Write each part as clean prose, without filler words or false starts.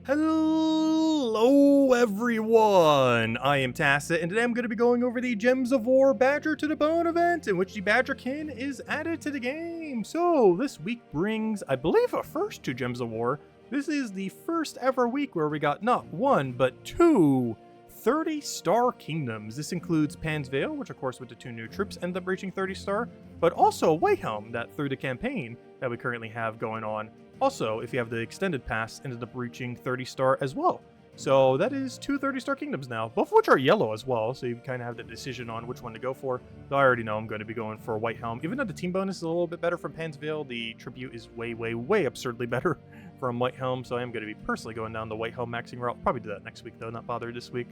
Hello everyone, I am Tacit, and today I'm going to be going over the Gems of War Badger to the Bone event, in which the Badgerkin is added to the game. So, this week brings, I believe, a first to Gems of War. This is the first ever week where we got not one, but two 30-star kingdoms. This includes Pan's Vale, which of course with the two new troops ended up reaching 30-star, but also Whitehelm, that through the campaign that we currently have going on, also, if you have the extended pass, ended up reaching 30-star as well. So that is two 30-star kingdoms now, both of which are yellow as well, so you kind of have the decision on which one to go for. Though I already know I'm going to be going for Whitehelm. Even though the team bonus is a little bit better from Pan's Vale, the tribute is way absurdly better from Whitehelm, so I am going to be personally going down the Whitehelm maxing route. Probably do that next week though, not bother this week.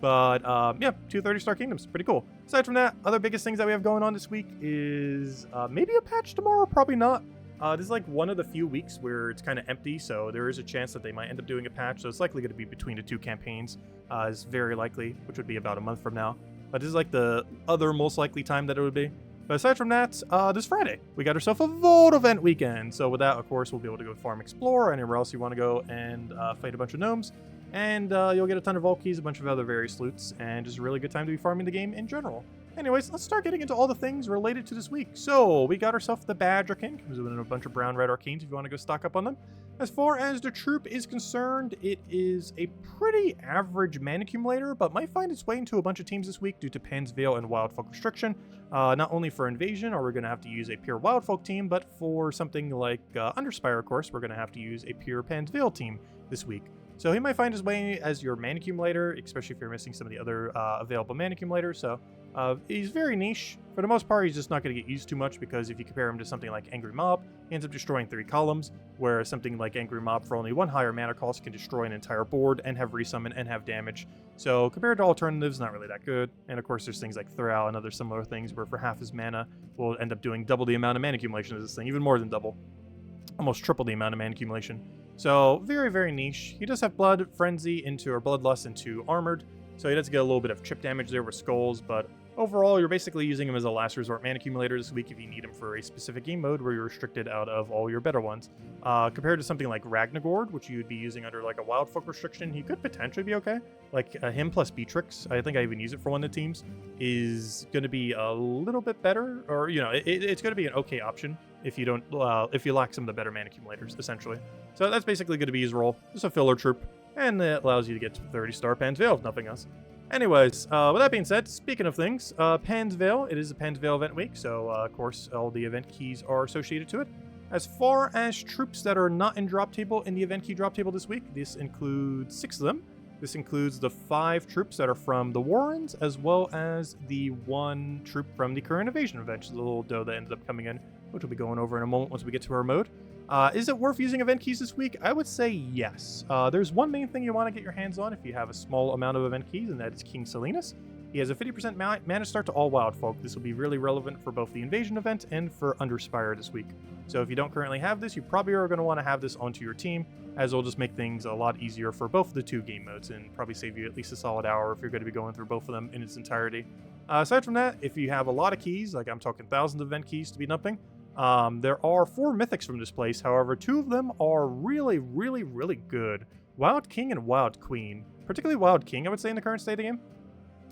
But yeah, two 30-star kingdoms, pretty cool. Aside from that, other biggest things that we have going on this week is maybe a patch tomorrow, probably not. This is like one of the few weeks where it's kind of empty, so there is a chance that they might end up doing a patch, so it's likely going to be between the two campaigns, is very likely, which would be about a month from now. But this is like the other most likely time that it would be. But aside from that, this Friday, we got ourselves a Vault event weekend. So with that, of course, we'll be able to go farm Explore, anywhere else you want to go, and fight a bunch of gnomes. And you'll get a ton of vault keys, a bunch of other various loots, and just a really good time to be farming the game in general. Anyways, let's start getting into all the things related to this week. So, we got ourselves the Badgerkin, comes with a bunch of brown red arcanes if you want to go stock up on them. As far as the troop is concerned, it is a pretty average mana accumulator, but might find its way into a bunch of teams this week due to Pan's Vale and Wildfolk restriction. Not only for Invasion are we going to have to use a pure Wildfolk team, but for something like Underspire, of course, we're going to have to use a pure Pan's Vale team this week. So he might find his way as your mana accumulator, especially if you're missing some of the other available mana accumulators. So he's very niche. For the most part, he's just not going to get used too much because if you compare him to something like Angry Mob, he ends up destroying 3 columns, whereas something like Angry Mob for only 1 higher mana cost can destroy an entire board and have resummon and have damage. So compared to alternatives, not really that good. And of course, there's things like Thrall and other similar things where for half his mana, we'll end up doing double the amount of mana accumulation as this thing, even more than double. Almost triple the amount of mana accumulation. So, very niche. He does have Blood Frenzy into, or Bloodlust into Armored, so he does get a little bit of chip damage there with Skulls, but overall, you're basically using him as a last resort mana accumulator this week if you need him for a specific game mode where you're restricted out of all your better ones. Compared to something like Ragnagord, which you would be using under like a Wildfolk restriction, he could potentially be okay. Like him plus Beatrix, I think I even use it for one of the teams, is going to be a little bit better, or you know, it's going to be an okay option if you don't, if you lack some of the better mana accumulators, essentially. So that's basically going to be his role, just a filler troop, and it allows you to get to 30-star Pan's Vale, if nothing else. Anyways, with that being said, speaking of things, Pan's Vale, it is a Pan's Vale event week, so of course all the event keys are associated to it. As far as troops that are not in drop table in the event key drop table this week, this includes 6 of them. This includes the 5 troops that are from the Warrens, as well as the 1 troop from the current Invasion event, the little doe that ended up coming in, which we'll be going over in a moment once we get to our mode. Is it worth using event keys this week? I would say yes. There's one main thing you want to get your hands on if you have a small amount of event keys, and that is King Salinas. He has a 50% mana start to all Wildfolk. This will be really relevant for both the Invasion event and for Underspire this week. So if you don't currently have this, you probably are going to want to have this onto your team, as it'll just make things a lot easier for both of the 2 game modes and probably save you at least a solid hour if you're going to be going through both of them in its entirety. Aside from that, if you have a lot of keys, like I'm talking thousands of event keys to be dumping, there are 4 mythics from this place. However, 2 of them are really good. Wild King and Wild Queen. Particularly Wild King, I would say, in the current state of the game.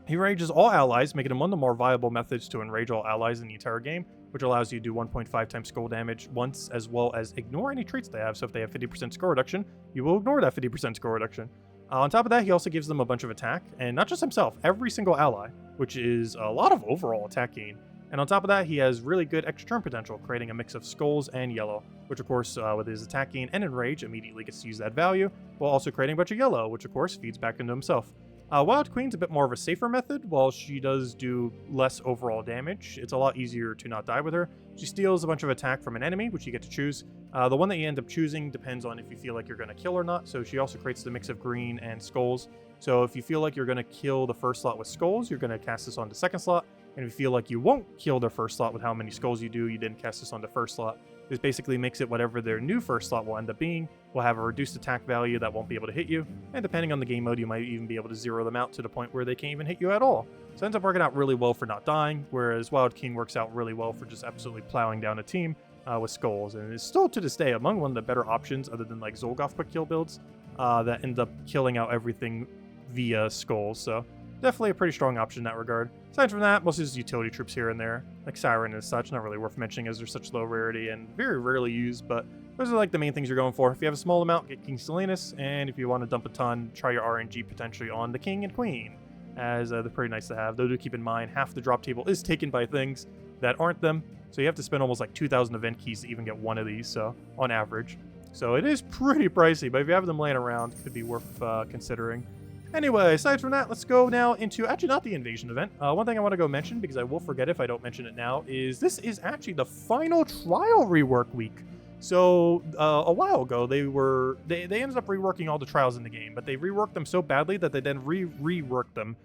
He enrages all allies, making him one of the more viable methods to enrage all allies in the entire game, which allows you to do 1.5 times skull damage once, as well as ignore any traits they have. So if they have 50% score reduction, you will ignore that 50% score reduction. On top of that, he also gives them a bunch of attack, and not just himself, every single ally, which is a lot of overall attack gain. And on top of that, he has really good extra turn potential, creating a mix of skulls and yellow, which of course, with his attack gain and enrage, immediately gets to use that value, while also creating a bunch of yellow, which of course feeds back into himself. Wild Queen's a bit more of a safer method. While she does do less overall damage, it's a lot easier to not die with her. She steals a bunch of attack from an enemy, which you get to choose. The one that you end up choosing depends on if you feel like you're going to kill or not, so she also creates the mix of green and skulls. So if you feel like you're going to kill the first slot with skulls, you're going to cast this on the second slot. And if you feel like you won't kill their first slot with how many skulls you do, you then cast this on the first slot. This basically makes it whatever their new first slot will end up being, will have a reduced attack value that won't be able to hit you, and depending on the game mode, you might even be able to zero them out to the point where they can't even hit you at all. So it ends up working out really well for not dying, whereas Wild King works out really well for just absolutely plowing down a team with skulls, and is still to this day among one of the better options other than like Zolgoth quick kill builds. that end up killing out everything via skulls. So definitely a pretty strong option in that regard. Aside from that, most is utility troops here and there, like Siren and such. Not really worth mentioning as they're such low rarity and very rarely used, but those are like the main things you're going for. If you have a small amount, get King Salinas, and if you want to dump a ton, try your RNG potentially on the King and Queen, as they're pretty nice to have. Though do keep in mind, half the drop table is taken by things that aren't them, so you have to spend almost like 2,000 event keys to even get one of these, so on average. So it is pretty pricey, but if you have them laying around, it could be worth considering. Anyway, aside from that, let's go now into, actually not the invasion event. One thing I want to go mention, because I will forget if I don't mention it now, is this is actually the final trial rework week. So a while ago, they ended up reworking all the trials in the game, but they reworked them so badly that they then reworked them.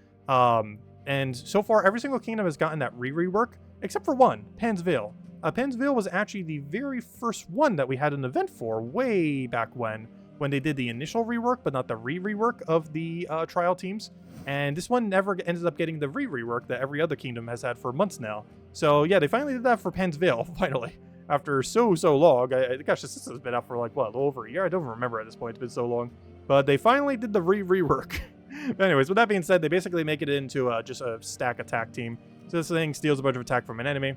And so far, every single kingdom has gotten that rework, except for one, Pan's Veil. Pan's Veil was actually the very first one that we had an event for way back when they did the initial rework, but not the rework of the trial teams. And this one never ended up getting the rework that every other kingdom has had for months now. So yeah, they finally did that for Pan's Veil, finally. After so long. Gosh, this has been out for like, what, a little over a year? I don't remember at this point. It's been so long. But they finally did the rework. Anyways, with that being said, they basically make it into just a stack attack team. So this thing steals a bunch of attack from an enemy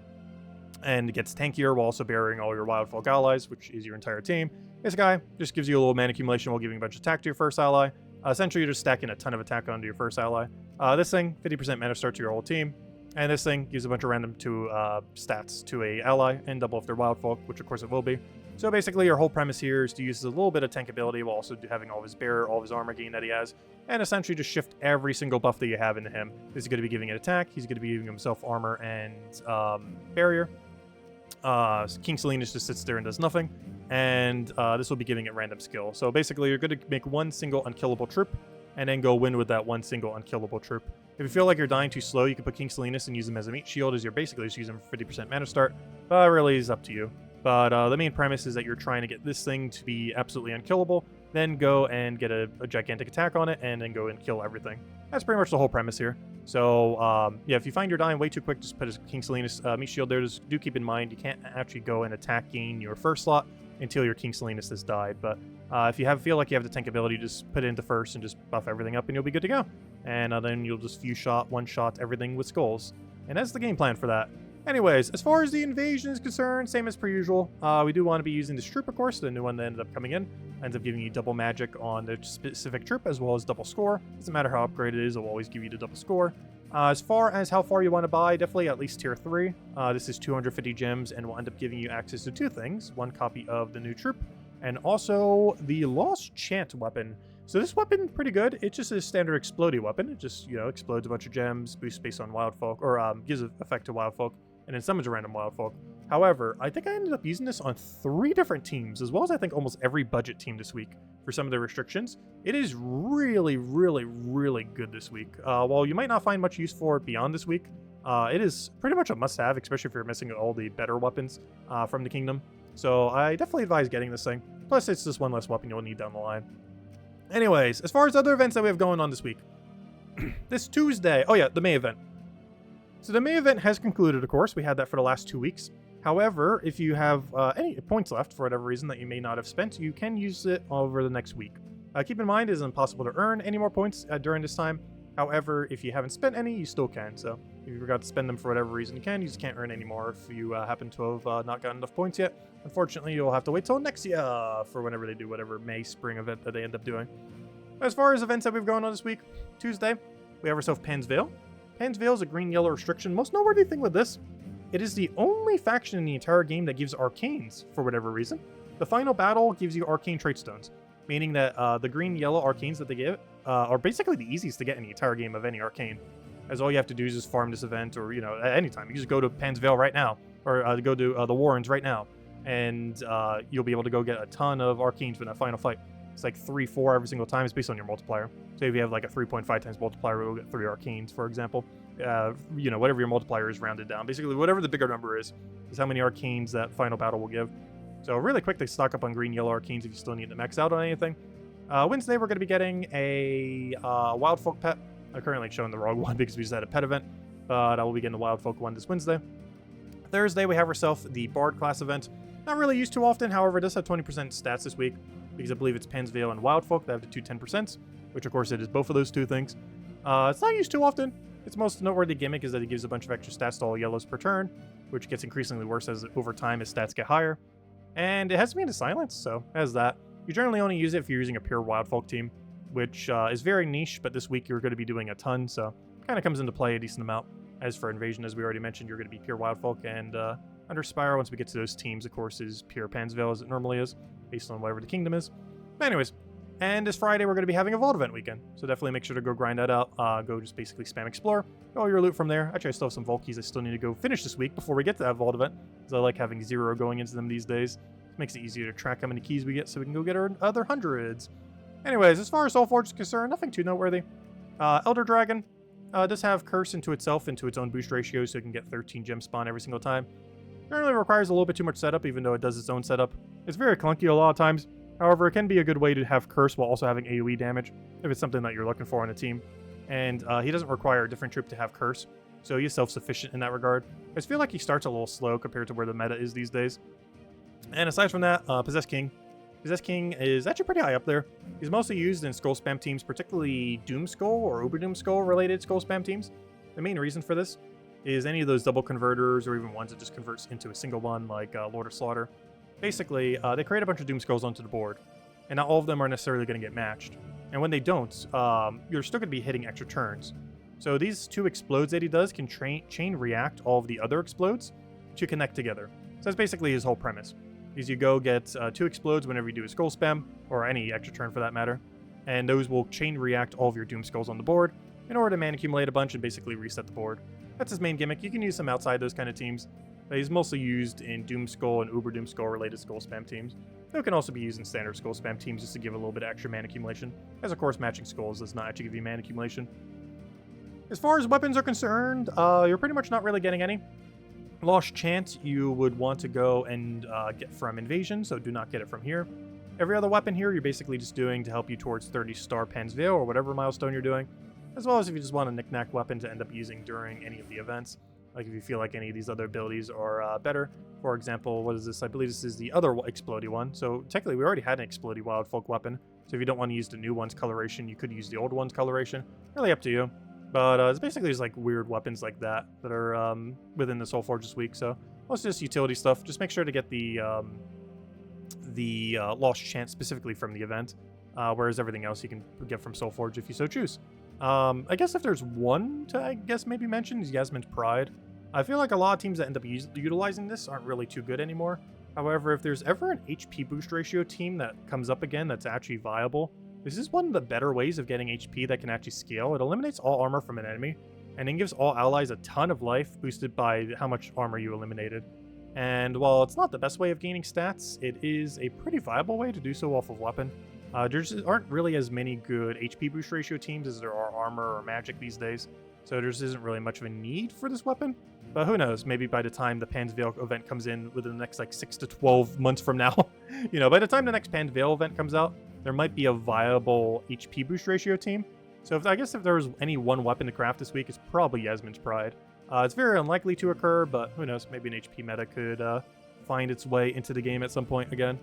and gets tankier while also burying all your Wild Folk allies, which is your entire team. This guy just gives you a little mana accumulation while giving a bunch of attack to your first ally. Essentially, you're just stacking a ton of attack onto your first ally. This thing, 50% mana start to your whole team. And this thing gives a bunch of random stats to a ally and double if they're Wild Folk, which of course it will be. So basically, your whole premise here is to use a little bit of tank ability while also having all of his bearer, all of his armor gain that he has, and essentially just shift every single buff that you have into him. This is going to be giving it attack. He's going to be giving himself armor and barrier. King Salinas just sits there and does nothing. And this will be giving it random skill. So basically, you're going to make one single unkillable troop, and then go win with that one single unkillable troop. If you feel like you're dying too slow, you can put King Salinas and use him as a meat shield, as you're basically just using him for 50% mana start. But it really is up to you. But the main premise is that you're trying to get this thing to be absolutely unkillable, then go and get a gigantic attack on it, and then go and kill everything. That's pretty much the whole premise here. So, yeah, if you find you're dying way too quick, just put a King Salinas meat shield there. Just do keep in mind, you can't actually go and attack gain your first slot until your King Salinas has died. But if you feel like you have the tank ability, just put it into first and just buff everything up and you'll be good to go. And then you'll just one-shot everything with skulls. And that's the game plan for that. Anyways, as far as the invasion is concerned, same as per usual. We do want to be using this troop, of course, the new one that ended up coming in. Ends up giving you double magic on the specific troop as well as double score. Doesn't matter how upgraded it is, it will always give you the double score. As far as how far you want to buy, definitely at least tier 3. This is 250 gems and will end up giving you access to two things. One copy of the new troop and also the Lost Chant weapon. So this weapon, pretty good. It's just a standard explodey weapon. It just, explodes a bunch of gems, boosts space on Wild Folk, or gives an effect to Wild Folk, and then summons a random Wild Folk. However, I think I ended up using this on 3 different teams, as well as I think almost every budget team this week for some of the restrictions. It is really, really, really good this week. While you might not find much use for it beyond this week, it is pretty much a must-have, especially if you're missing all the better weapons from the kingdom. So I definitely advise getting this thing. Plus, it's just one less weapon you'll need down the line. Anyways, as far as other events that we have going on this week. This Tuesday, oh yeah, the May event. So the May event has concluded, of course. We had that for the last 2 weeks. However, if you have any points left for whatever reason that you may not have spent, you can use it over the next week. Keep in mind, it is impossible to earn any more points during this time. However, if you haven't spent any, you still can. So if you forgot to spend them for whatever reason, you can. You just can't earn any more if you happen to have not gotten enough points yet. Unfortunately, you'll have to wait till next year for whenever they do whatever May spring event that they end up doing. As far as events that we've going on this week, Tuesday, we have ourselves Pan's Veil. Pan's Veil is a green-yellow restriction. Most noteworthy thing with this, it is the only faction in the entire game that gives arcanes for whatever reason. The final battle gives you arcane trait stones, meaning that the green-yellow arcanes that they give are basically the easiest to get in the entire game of any arcane. As all you have to do is just farm this event, or at any time. You just go to Pan's Veil right now, or go to the Warrens right now, and you'll be able to go get a ton of arcanes for that final fight. It's like 3-4 every single time. It's based on your multiplier. So if you have like a 3.5 times multiplier, you'll get 3 arcanes, for example. Whatever your multiplier is rounded down. Basically, whatever the bigger number is how many arcanes that final battle will give. So really quick to stock up on green-yellow arcanes if you still need to max out on anything. Wednesday, we're going to be getting a Wild Folk pet. I'm currently showing the wrong one because we just had a pet event. But I will be getting the Wild Folk one this Wednesday. Thursday, we have ourselves the Bard class event. Not really used too often, however, it does have 20% stats this week. because I believe it's Pansvale and Wildfolk that have the two 10%, which of course it is both of those two things. It's not used too often. Its most noteworthy gimmick is that it gives a bunch of extra stats to all yellows per turn, which gets increasingly worse as over time as stats get higher. And it has to be into silence, so as that. You generally only use it if you're using a pure Wildfolk team, which is very niche, but this week you're going to be doing a ton, so kind of comes into play a decent amount. As for Invasion, as we already mentioned, you're going to be pure Wildfolk, and Underspire, once we get to those teams, of course, is pure Pansvale as it normally is, based on whatever the kingdom is. But anyways, and this Friday we're going to be having a Vault event weekend, so definitely make sure to go grind that out. Go just basically spam Explore, get all your loot from there. Actually, I still have some Vault keys I still need to go finish this week before we get to that Vault event, because I like having 0 going into them these days. It makes it easier to track how many keys we get so we can go get our other hundreds. Anyways, as far as Soulforge is concerned, nothing too noteworthy. Elder Dragon does have Curse into itself, into its own boost ratio, so it can get 13 gem spawn every single time. Generally requires a little bit too much setup, even though it does its own setup. It's very clunky a lot of times. However, it can be a good way to have Curse while also having AoE damage, if it's something that you're looking for on a team. And he doesn't require a different troop to have Curse, so he's self-sufficient in that regard. I just feel like he starts a little slow compared to where the meta is these days. And aside from that, Possessed King. Possessed King is actually pretty high up there. He's mostly used in Skull Spam teams, particularly Doom Skull or Uber Doom Skull related Skull Spam teams. The main reason for this is any of those double converters or even ones that just converts into a single one like Lord of Slaughter. Basically, they create a bunch of Doom Skulls onto the board, and not all of them are necessarily going to get matched. And when they don't, you're still going to be hitting extra turns. So these 2 explodes that he does can chain react all of the other explodes to connect together. So that's basically his whole premise. Is you go get 2 explodes whenever you do a skull spam, or any extra turn for that matter, and those will chain react all of your Doom Skulls on the board in order to mana accumulate a bunch and basically reset the board. That's his main gimmick. You can use some outside those kind of teams, but he's mostly used in Doom Skull and Uber Doom Skull related skull spam teams. It can also be used in standard skull spam teams just to give a little bit of extra mana accumulation, as of course matching skulls does not actually give you mana accumulation. As far as weapons are concerned, you're pretty much not really getting any. Lost Chant you would want to go and get from Invasion, so do not get it from here. Every other weapon here you're basically just doing to help you towards 30-star Pansvale or whatever milestone you're doing, as well as if you just want a knick-knack weapon to end up using during any of the events. Like if you feel like any of these other abilities are better. For example, what is this? I believe this is the other Explodey one. So technically we already had an Explodey Wildfolk weapon, so if you don't want to use the new one's coloration, you could use the old one's coloration. Really up to you. But it's basically just like weird weapons like that that are within the Soulforge this week. So most just utility stuff. Just make sure to get the Lost Chant specifically from the event, whereas everything else you can get from Soulforge if you so choose. I guess if there's one to maybe mention is Yasmin's Pride. I feel like a lot of teams that end up utilizing this aren't really too good anymore. However, if there's ever an HP boost ratio team that comes up again that's actually viable, this is one of the better ways of getting HP that can actually scale. It eliminates all armor from an enemy, and then gives all allies a ton of life, boosted by how much armor you eliminated. And while it's not the best way of gaining stats, it is a pretty viable way to do so off of weapon. There just aren't really as many good HP boost ratio teams as there are armor or magic these days, so there just isn't really much of a need for this weapon. But who knows, maybe by the time the Pansvale event comes in within the next like 6 to 12 months from now, by the time the next Pansvale event comes out, there might be a viable HP boost ratio team. So I guess if there was any one weapon to craft this week, it's probably Yasmin's Pride. It's very unlikely to occur, but who knows, maybe an HP meta could find its way into the game at some point again.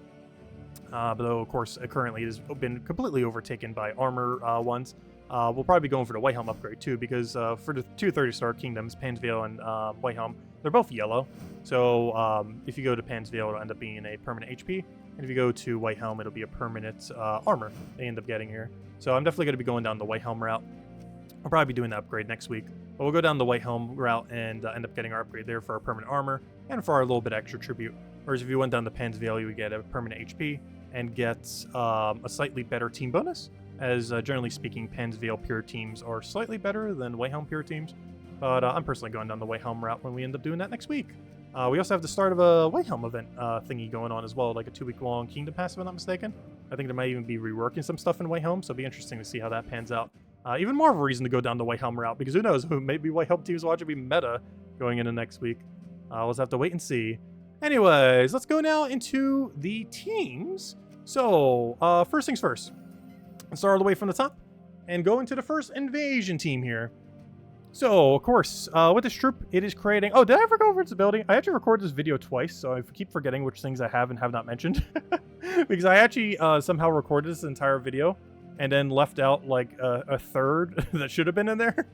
But though, of course, currently it has been completely overtaken by armor ones. We'll probably be going for the White Helm upgrade too, because for the 2 30-star kingdoms, Pansvale and White Helm, they're both yellow. So if you go to Pansvale, it'll end up being a permanent HP. And if you go to White Helm, it'll be a permanent armor they end up getting here. So I'm definitely going to be going down the White Helm route. I'll probably be doing the upgrade next week. But we'll go down the White Helm route and end up getting our upgrade there for our permanent armor and for our little bit extra tribute. Whereas if you went down the Pansvale, you would get a permanent HP and get a slightly better team bonus. As generally speaking, Pansvale pure teams are slightly better than White Helm pure teams. But I'm personally going down the White Helm route when we end up doing that next week. We also have the start of a White Helm event thingy going on as well, like a 2-week-long Kingdom Pass, if I'm not mistaken. I think there might even be reworking some stuff in White Helm, so it'll be interesting to see how that pans out. Even more of a reason to go down the White Helm route, because who knows, maybe White Helm teams will actually be meta going into next week. We'll just have to wait and see. Anyways, let's go now into the teams. So, first things first. Let's start all the way from the top and go into the first Invasion team here. So, of course, with this troop, it is creating... Oh, did I ever go over its ability? I actually recorded this video twice, so I keep forgetting which things I have and have not mentioned. Because I actually somehow recorded this entire video and then left out, like, a third that should have been in there.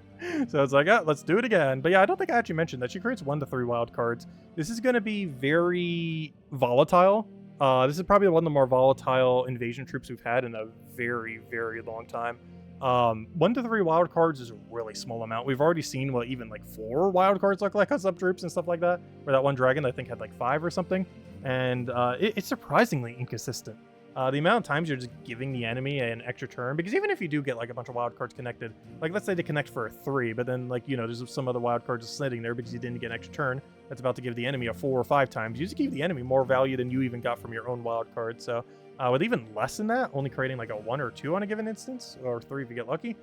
So it's like, oh, let's do it again. But yeah, I don't think I actually mentioned that she creates 1 to 3 wild cards. This is going to be very volatile. This is probably one of the more volatile invasion troops we've had in a very, very long time. 1 to 3 wild cards is a really small amount. We've already seen what even like 4 wild cards look like on sub troops and stuff like that. Where that one dragon I think had like 5 or something, and it's surprisingly inconsistent. The amount of times you're just giving the enemy an extra turn, because even if you do get like a bunch of wild cards connected, like let's say they connect for a 3, but then like, you know, there's some other wild cards just sitting there because you didn't get an extra turn that's about to give the enemy a 4 or 5 times. You just give the enemy more value than you even got from your own wild card. So with even less than that, only creating like a 1 or 2 on a given instance, or 3 if you get lucky,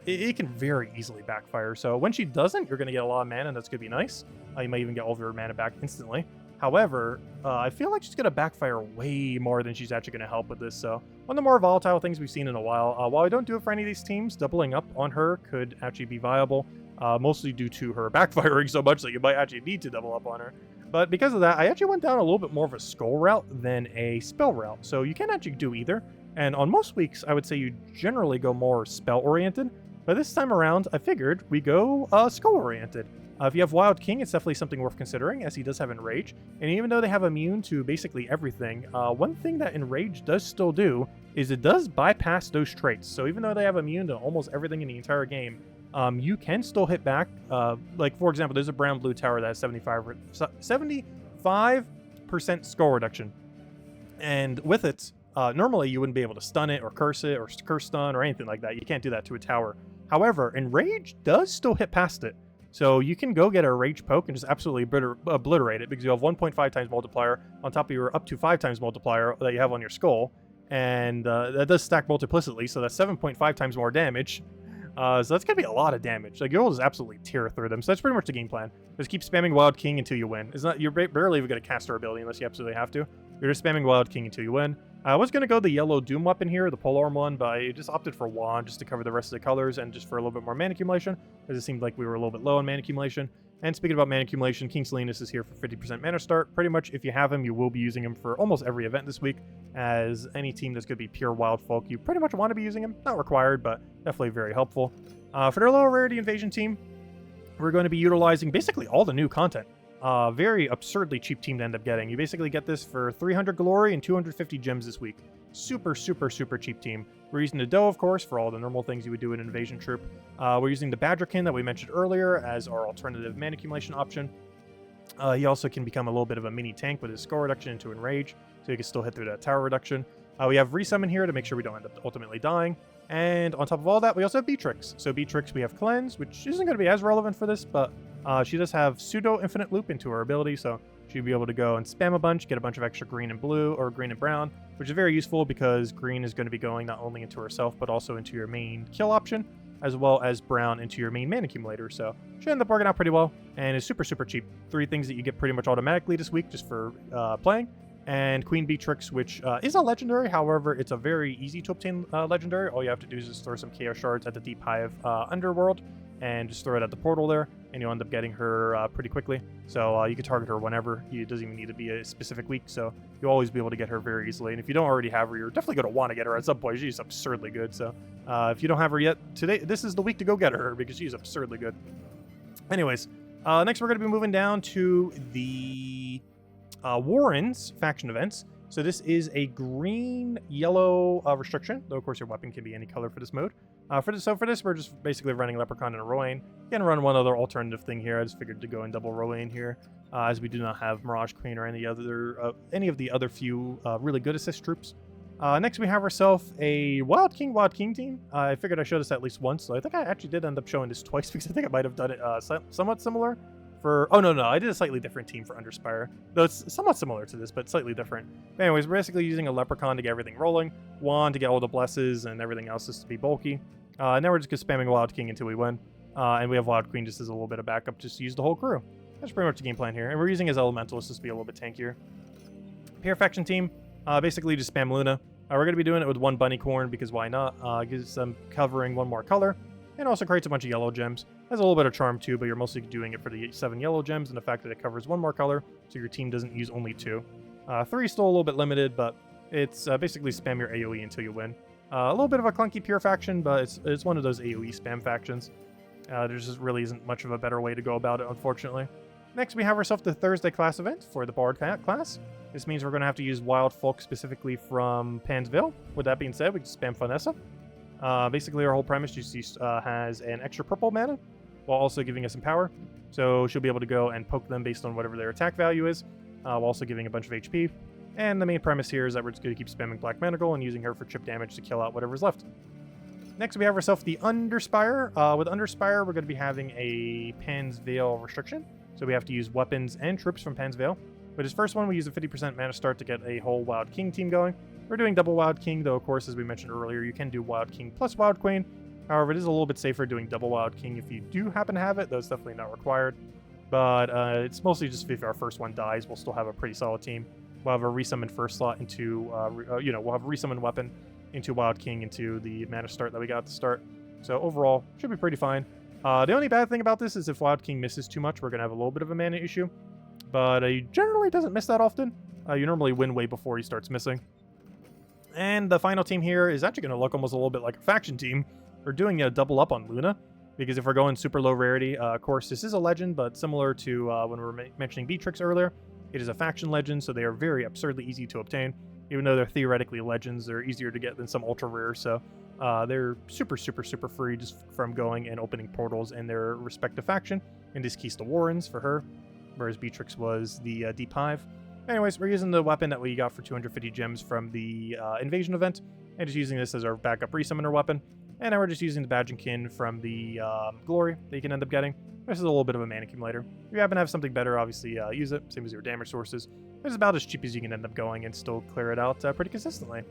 it can very easily backfire. So when she doesn't, you're going to get a lot of mana, and that's going to be nice. You might even get all of your mana back instantly. However, I feel like she's going to backfire way more than she's actually going to help with this. So one of the more volatile things we've seen in a while. While I don't do it for any of these teams, doubling up on her could actually be viable, mostly due to her backfiring so much that you might actually need to double up on her. But because of that, I actually went down a little bit more of a skull route than a spell route. So you can actually do either. And on most weeks, I would say you generally go more spell-oriented. But this time around, I figured we go skull-oriented. If you have Wild King, it's definitely something worth considering, as he does have Enrage. And even though they have immune to basically everything, one thing that Enrage does still do is it does bypass those traits. So even though they have immune to almost everything in the entire game, you can still hit back. Like, for example, there's a brown-blue tower that has 75% skull reduction. And with it, normally you wouldn't be able to stun it or curse it or curse stun or anything like that. You can't do that to a tower. However, Enrage does still hit past it. So you can go get a Rage Poke and just absolutely obliterate it, because you have 1.5 times multiplier on top of your up to 5 times multiplier that you have on your skull. And that does stack multiplicitly, so that's 7.5 times more damage. So that's going to be a lot of damage. Like, you'll just absolutely tear through them. So that's pretty much the game plan. Just keep spamming Wild King until you win. You're barely even going to cast her ability unless you absolutely have to. You're just spamming Wild King until you win. I was going to go the yellow Doom weapon here, the polearm one, but I just opted for Wand just to cover the rest of the colors and just for a little bit more mana accumulation, because it seemed like we were a little bit low on mana accumulation. And speaking about mana accumulation, King Salinas is here for 50% mana start. Pretty much, if you have him, you will be using him for almost every event this week, as any team that's going to be pure Wild Folk, you pretty much want to be using him. Not required, but definitely very helpful. For their low rarity invasion team, we're going to be utilizing basically all the new content. Very absurdly cheap team to end up getting. You basically get this for 300 glory and 250 gems this week. Super, super, super cheap team. We're using the Doe, of course, for all the normal things you would do in an invasion troop. We're using the Badgerkin that we mentioned earlier as our alternative mana accumulation option. He also can become a little bit of a mini tank with his skull reduction into Enrage, so you can still hit through that tower reduction. We have Resummon here to make sure we don't end up ultimately dying. And on top of all that, we also have Beatrix. So Beatrix, we have Cleanse, which isn't going to be as relevant for this, but she does have pseudo infinite loop into her ability, so she'll be able to go and spam a bunch, get a bunch of extra green and blue, or green and brown, which is very useful because green is going to be going not only into herself, but also into your main kill option, as well as brown into your main mana accumulator. So she ended up working out pretty well, and is super, super cheap. 3 things that you get pretty much automatically this week just for playing. And Queen Beatrix, which is a legendary. However, it's a very easy to obtain legendary. All you have to do is just throw some Chaos Shards at the Deep Hive Underworld, and just throw it at the portal there, and you'll end up getting her pretty quickly. So you can target her whenever. It doesn't even need to be a specific week, so you'll always be able to get her very easily. And if you don't already have her, you're definitely going to want to get her at some point. She's absurdly good. So if you don't have her yet, today this is the week to go get her, because she's absurdly good. Anyways, next we're going to be moving down to the Warren's faction events. So this is a green-yellow restriction, though of course your weapon can be any color for this mode. For this, we're just basically running Leprechaun and a Rowan. You can run one other alternative thing here. I just figured to go in double Rowan here, as we do not have Mirage Queen or any of the other few really good assist troops. Next, we have ourselves a Wild King team. I figured I showed this at least once, so I think I actually did end up showing this twice, because I think I might have done it somewhat similar. Oh, no, I did a slightly different team for Underspire. Though it's somewhat similar to this, but slightly different. But anyways, we're basically using a Leprechaun to get everything rolling, Wand to get all the blesses, and everything else just to be bulky. And then we're just spamming Wild King until we win. And we have Wild Queen just as a little bit of backup, just to use the whole crew. That's pretty much the game plan here. And we're using his Elementalist just to be a little bit tankier. Pair faction team, basically just spam Luna. We're going to be doing it with 1 Bunny Corn, because why not? Gives them covering 1 more color. and also creates a bunch of yellow gems. Has a little bit of charm too, but you're mostly doing it for the 7 yellow gems and the fact that it covers 1 more color, so your team doesn't use only 2. 3 is still a little bit limited, but it's basically spam your AoE until you win. A little bit of a clunky pure faction, but it's one of those AoE spam factions. There just really isn't much of a better way to go about it, unfortunately. Next, we have ourselves the Thursday class event for the Bard class. This means we're going to have to use Wild Folk specifically from Pansville. With that being said, we can spam Vanessa. Basically, our whole premise just has an extra purple mana, while also giving us some power. So she'll be able to go and poke them based on whatever their attack value is, while also giving a bunch of HP. And the main premise here is that we're just going to keep spamming Black Manacle and using her for chip damage to kill out whatever's left. Next, we have ourselves the Underspire. With Underspire, we're going to be having a Pansvale restriction. So we have to use weapons and troops from Pansvale. With his first one, we use a 50% mana start to get a whole Wild King team going. We're doing double Wild King, though, of course, as we mentioned earlier, you can do Wild King plus Wild Queen. However, it is a little bit safer doing double Wild King if you do happen to have it, though it's definitely not required. But it's mostly just if our first one dies, we'll still have a pretty solid team. We'll have a resummon first slot into, we'll have a resummon weapon into Wild King into the mana start that we got at the start. So overall, should be pretty fine. The only bad thing about this is if Wild King misses too much, we're going to have a little bit of a mana issue. But he generally doesn't miss that often. You normally win way before he starts missing. And the final team here is actually going to look almost a little bit like a faction team. We're doing a double up on Luna, because if we're going super low rarity, of course, this is a legend, but similar to when we were mentioning Beatrix earlier, it is a faction legend, so they are very absurdly easy to obtain. Even though they're theoretically legends, they're easier to get than some ultra rares, so they're super free just from going and opening portals in their respective faction. In this case, the Warrens for her, whereas Beatrix was the Deep Hive. Anyways, we're using the weapon that we got for 250 gems from the Invasion event, and just using this as our backup resummoner weapon. And now we're just using the Badgerkin from the Glory that you can end up getting. This is a little bit of a mana accumulator. If you happen to have something better, obviously use it, same as your damage sources. It's about as cheap as you can end up going and still clear it out pretty consistently.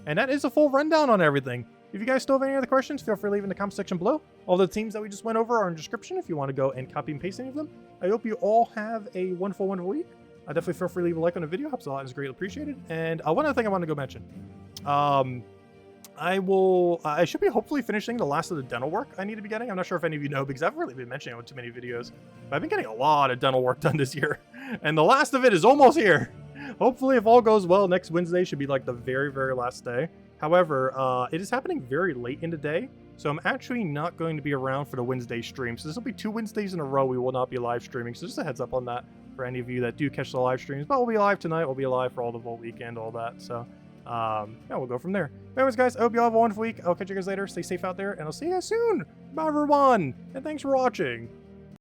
And that is a full rundown on everything. If you guys still have any other questions, feel free to leave in the comment section below. All the teams that we just went over are in the description if you want to go and copy and paste any of them. I hope you all have a wonderful week. Definitely feel free to leave a like on the video. Helps a lot and is greatly appreciated. And one other thing I want to go mention. I should be hopefully finishing the last of the dental work I need to be getting. I'm not sure if any of you know because I've really been mentioning it with too many videos. But I've been getting a lot of dental work done this year. And the last of it is almost here. Hopefully, if all goes well, next Wednesday should be like the very last day. However, it is happening very late in the day. So I'm actually not going to be around for the Wednesday stream. So this will be 2 Wednesdays in a row we will not be live streaming. So just a heads up on that for any of you that do catch the live streams. But we'll be live tonight. We'll be live for all the whole weekend, all that. So yeah, we'll go from there. But anyways, guys, I hope you all have a wonderful week. I'll catch you guys later. Stay safe out there, and I'll see you guys soon. Bye, everyone, and thanks for watching.